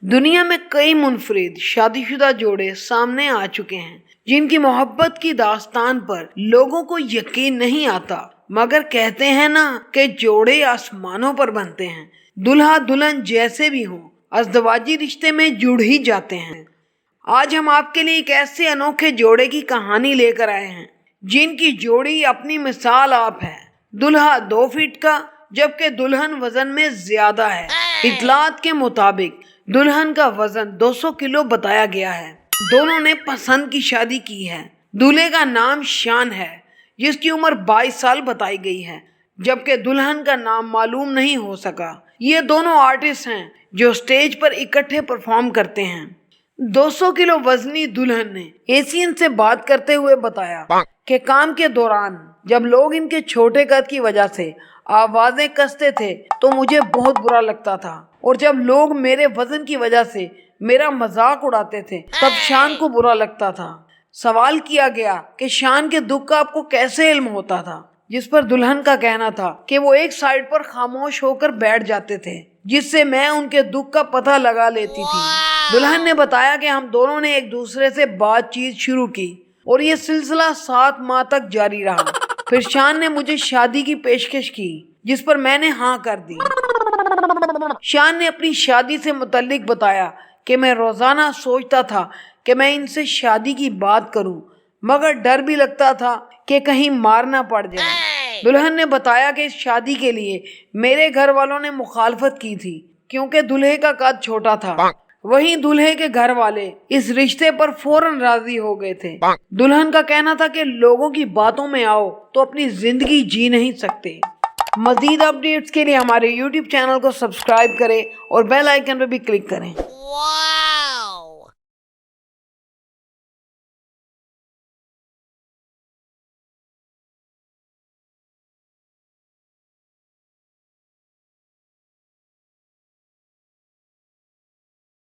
दुनिया में कई मुनफरिद शादीशुदा जोड़े सामने आ चुके हैं जिनकी मोहब्बत की दास्तान पर लोगों को यकीन नहीं आता, मगर कहते हैं ना कि जोड़े आसमानों पर बनते हैं। दुल्हा दुल्हन जैसे भी हों, अज़दवाजी रिश्ते में जुड़ ही जाते हैं। आज हम आपके लिए एक ऐसे अनोखे जोड़े की कहानी लेकर आए हैं जिनकी जोड़ी अपनी मिसाल आप है। दुल्हा 2 फीट का जबकि दुल्हन वजन में ज्यादा है। इतलात के मुताबिक दुल्हन का वजन 200 किलो बताया गया है। दोनों ने पसंद की शादी की है। दूल्हे का नाम शान है जिसकी उम्र 22 साल बताई गई है, जबकि दुल्हन का नाम मालूम नहीं हो सका। ये दोनों आर्टिस्ट हैं जो स्टेज पर इकट्ठे परफॉर्म करते हैं। 200 किलो वजनी दुल्हन ने एशियन से बात करते हुए बताया कि काम के दौरान जब लोग इनके छोटे कद की वजह से आवाजें कसते थे तो मुझे बहुत बुरा लगता था, और जब लोग मेरे वजन की वजह से मेरा मजाक उड़ाते थे तब शान को बुरा लगता था। सवाल किया गया कि शान के दुख का आपको कैसे इल्म होता था, जिस पर दुल्हन का कहना था कि वो एक साइड पर खामोश होकर बैठ जाते थे जिससे मैं उनके दुख का पता लगा लेती थी। दुल्हन ने बताया कि हम दोनों ने एक दूसरे से बातचीत शुरू की और ये सिलसिला 7 माह तक जारी रहा। फिर शान ने मुझे शादी की पेशकश की जिस पर मैंने हाँ कर दी। शान ने अपनी शादी से मुतल्लिक बताया कि मैं रोजाना सोचता था कि मैं इनसे शादी की बात करूं, मगर डर भी लगता था कि कहीं मार ना पड़ जाए। दुल्हन ने बताया कि इस शादी के लिए मेरे घर वालों ने मुखालफत की थी क्योंकि दूल्हे का कद छोटा था। वहीं दूल्हे के घर वाले इस रिश्ते पर फौरन राजी हो गए थे। दुल्हन का कहना था कि लोगों की बातों में आओ तो अपनी जिंदगी जी नहीं सकते। मजीद अपडेट्स के लिए हमारे YouTube चैनल को सब्सक्राइब करें और बेल आइकन पर भी क्लिक करें।